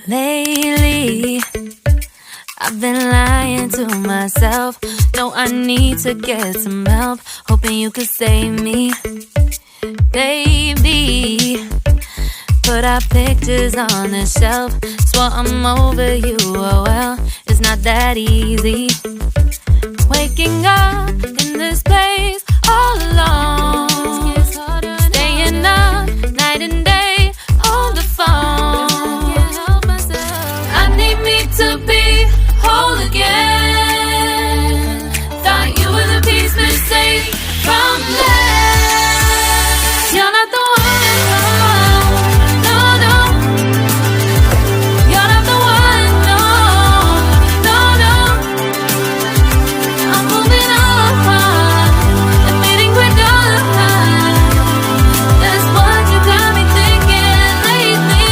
Lately, I've been lying to myself. No, I need to get some help. Hoping you could save me, baby. Put our pictures on the shelf. Swore I'm over you, oh well, it's not that easy. Waking up in this place all alone, staying up night and day on the phone. I need me to be whole again. Thought you were the piece missing from that. You're not the one, no, no. You're not the one, no, no, no. I'm moving on and meeting we're done. That's what you got me thinking lately.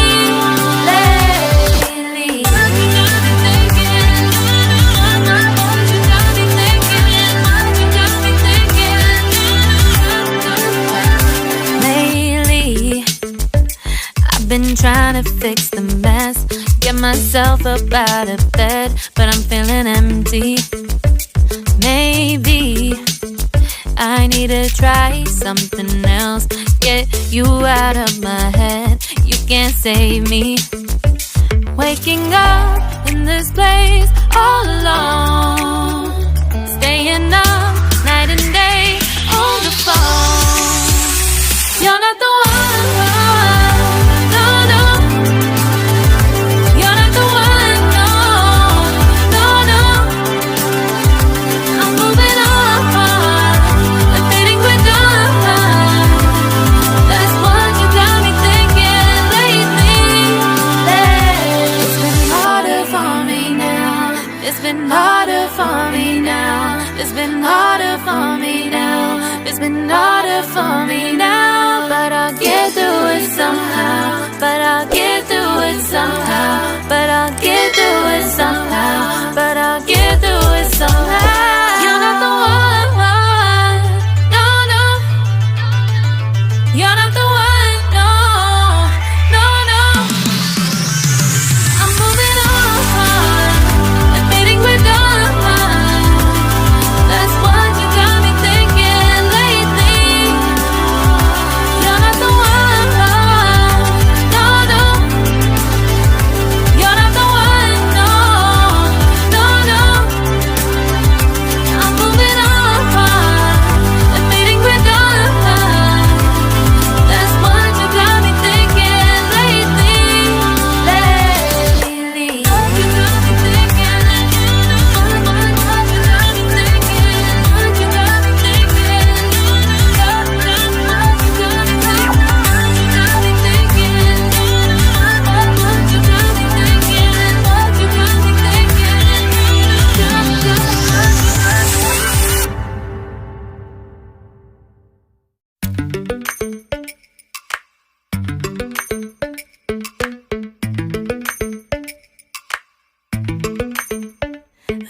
Been trying to fix the mess, get myself up out of bed, but I'm feeling empty. Maybe I need to try something else, get you out of my head. You can't save me. Waking up in this place all alone, staying up night and day on the phone. You're not the one. It's been harder for me now. It's been harder for me now. It's been harder for me now. But I'll get through it somehow. But I'll get through it somehow. But I'll get through it somehow. But I'll get through it somehow. You're not the one, no, no. You're not the one, no, no, no. I'm moving on. We're done. That's what you got me thinking lately. You're not the one, no, no. You're not the one, no, no, no. I'm moving on and meeting we're done. That's what you got me thinking lately.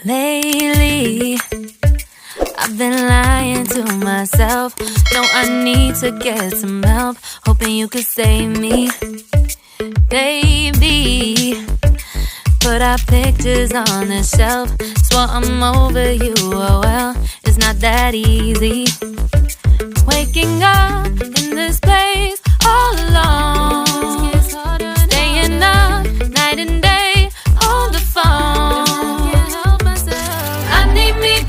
Lately, I've been lying to myself. No, I need to get some help. Hoping you could save me, baby. Put our pictures on the shelf. Swore I'm over you, oh well, it's not that easy. Waking up in this place all alone, staying up night and day on the phone.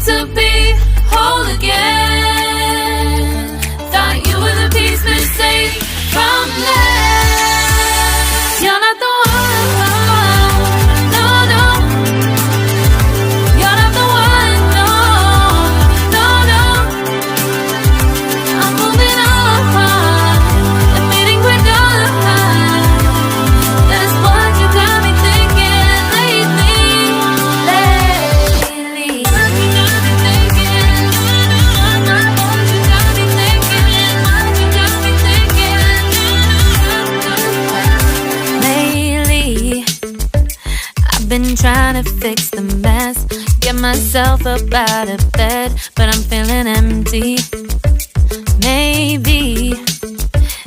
To be whole again. Thought you were the piece missing from that. You're not the one, no, no. You're not the one, no, no, no. I'm moving on and meeting we're done. That's what you got me thinking lately. Been trying to fix the mess, get myself up out of bed, but I'm feeling empty. Maybe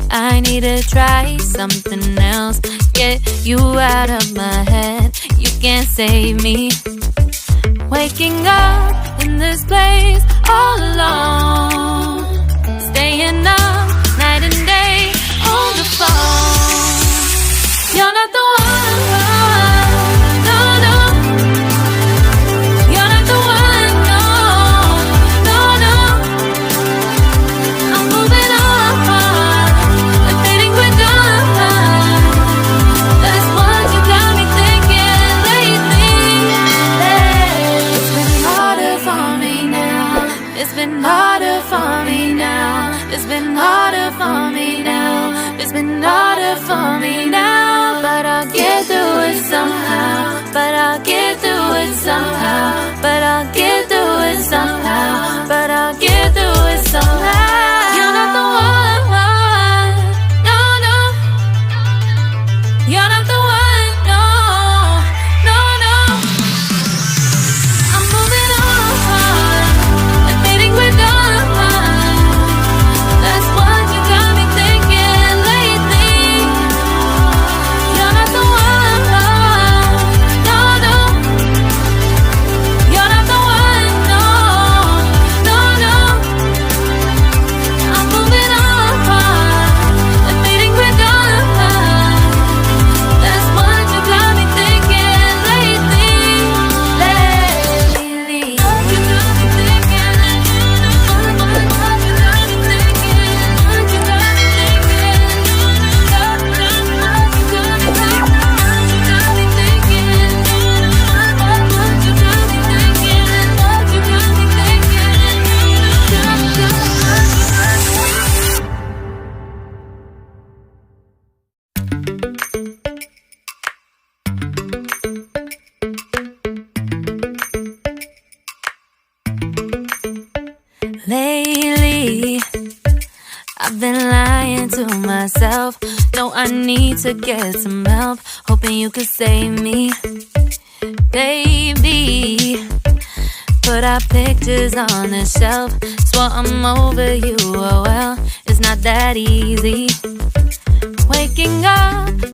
I need to try something else. Get you out of my head, you can't save me. Waking up in this place all alone, staying up night and day on the phone. You're not the one, no, no. You're not the one, no, no, no. I'm moving on, I'm fading quick on. That's what you got me thinking lately. It's been harder for me now. It's been harder for me now. It's been harder for me now. It's been harder for me now. But I'll get through it somehow. But I'll get through it somehow. But I'll get through it somehow. But I'll get through it somehow. You're not the one, no, no. You're not the one, no, no, no. I'm moving on, I'm fading quick on. That's what you got me thinking lately. You're not the one, no, no. You're not the one, no, no, no. I'm moving on, I'm fading quick on. That's what you got me thinking lately. You got me thinking. What you got me thinking? What you got me thinking? What you got me thinking? What you got me thinking? What you got me Lately, I've been lying to myself. No, I need to get some help. Hoping you could save me, baby. Put our pictures on the shelf. Swore I'm over you, oh well. It's not that easy. Waking up